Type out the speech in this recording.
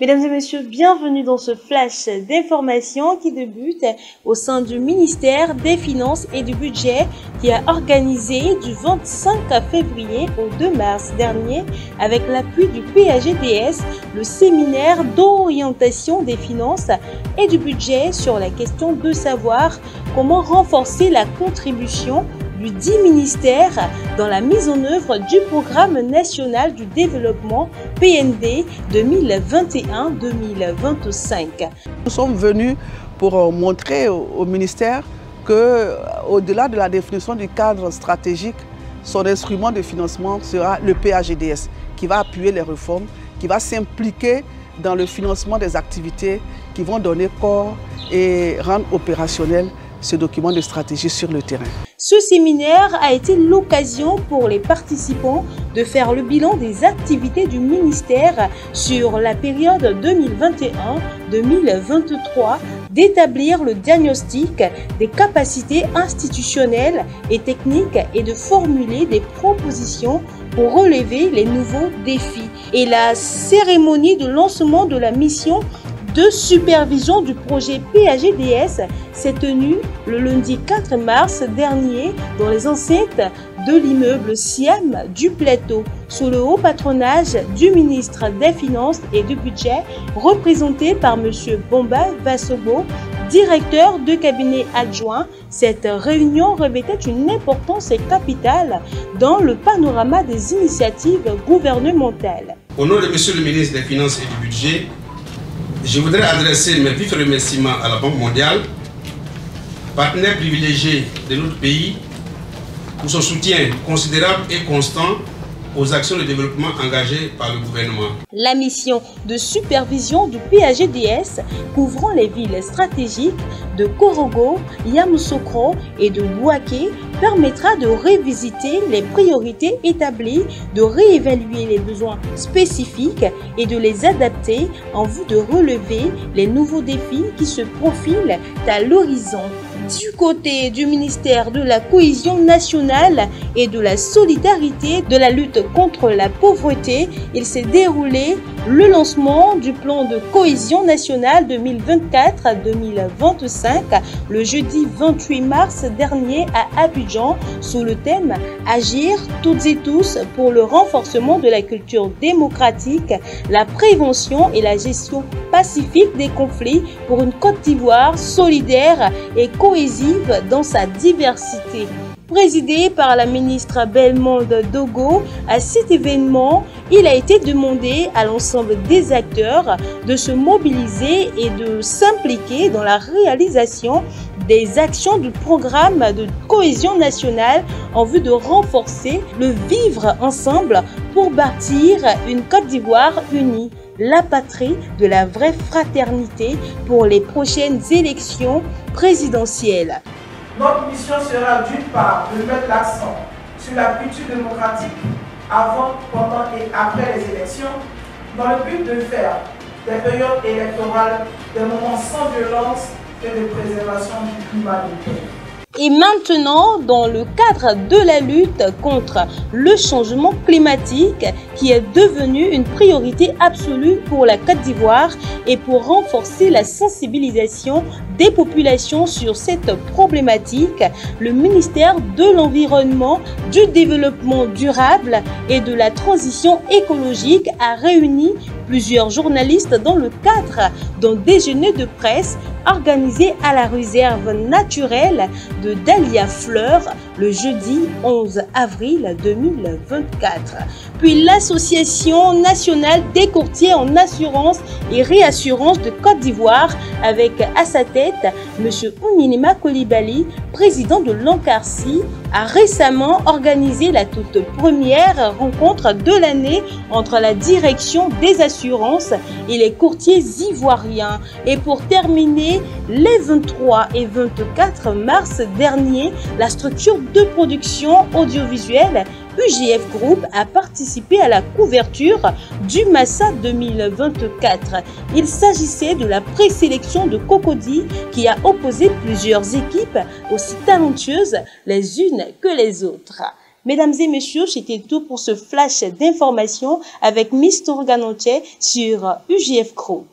Mesdames et messieurs, bienvenue dans ce flash d'information qui débute au sein du ministère des Finances et du Budget qui a organisé du 25 février au 2 mars dernier, avec l'appui du PAGDS, le séminaire d'orientation des finances et du budget sur la question de savoir comment renforcer la contribution du 10 ministères dans la mise en œuvre du Programme national du développement PND 2021-2025. Nous sommes venus pour montrer au ministère qu'au-delà de la définition du cadre stratégique, son instrument de financement sera le PAGDS, qui va appuyer les réformes, qui va s'impliquer dans le financement des activités qui vont donner corps et rendre opérationnel ce document de stratégie sur le terrain. Ce séminaire a été l'occasion pour les participants de faire le bilan des activités du ministère sur la période 2021-2023, d'établir le diagnostic des capacités institutionnelles et techniques et de formuler des propositions pour relever les nouveaux défis. Et la cérémonie de lancement de la mission de supervision du projet PAGDS s'est tenue le lundi 4 mars dernier dans les enceintes de l'immeuble SIEM du Plateau, sous le haut patronage du ministre des Finances et du Budget, représenté par M. Bomba Vassogo, directeur de cabinet adjoint. Cette réunion revêtait une importance capitale dans le panorama des initiatives gouvernementales. Au nom de M. le ministre des Finances et du Budget, je voudrais adresser mes vifs remerciements à la Banque mondiale, partenaire privilégié de notre pays, pour son soutien considérable et constant aux actions de développement engagées par le gouvernement. La mission de supervision du PAGDS, couvrant les villes stratégiques de Korogo, Yamoussoukro et de Bouaké, permettra de revisiter les priorités établies, de réévaluer les besoins spécifiques et de les adapter en vue de relever les nouveaux défis qui se profilent à l'horizon. Du côté du ministère de la Cohésion nationale et de la solidarité de la lutte contre la pauvreté, il s'est déroulé le lancement du plan de cohésion nationale 2024-2025 le jeudi 28 mars dernier à Abidjan sous le thème « Agir toutes et tous pour le renforcement de la culture démocratique, la prévention et la gestion pacifique des conflits pour une Côte d'Ivoire solidaire et cohésive dans sa diversité ». Présidé par la ministre Bellemonde Dogo, à cet événement, il a été demandé à l'ensemble des acteurs de se mobiliser et de s'impliquer dans la réalisation des actions du programme de cohésion nationale en vue de renforcer le vivre ensemble pour bâtir une Côte d'Ivoire unie, la patrie de la vraie fraternité pour les prochaines élections présidentielles. Notre mission sera d'une part de mettre l'accent sur la culture démocratique avant, pendant et après les élections, dans le but de faire des périodes électorales des moments sans violence et de préservation du climat de paix. Et maintenant, dans le cadre de la lutte contre le changement climatique qui est devenu une priorité absolue pour la Côte d'Ivoire et pour renforcer la sensibilisation des populations sur cette problématique, le ministère de l'Environnement, du Développement durable et de la transition écologique a réuni plusieurs journalistes dans le cadre d'un déjeuner de presse organisé à la réserve naturelle de Dahlia Fleur le jeudi 11 avril 2024. Puis l'Association nationale des courtiers en assurance et réassurance de Côte d'Ivoire, avec à sa tête M. Ouninima Coulibaly, président de l'Ancarci, a récemment organisé la toute première rencontre de l'année entre la direction des assurances et les courtiers ivoiriens. Et pour terminer, les 23 et 24 mars dernier, la structure de production audiovisuelle UGF Group a participé à la couverture du Massa 2024. Il s'agissait de la présélection de Cocody qui a opposé plusieurs équipes aussi talentueuses les unes que les autres. Mesdames et messieurs, c'était tout pour ce flash d'informations avec Miss Tourganoche sur UJF Group.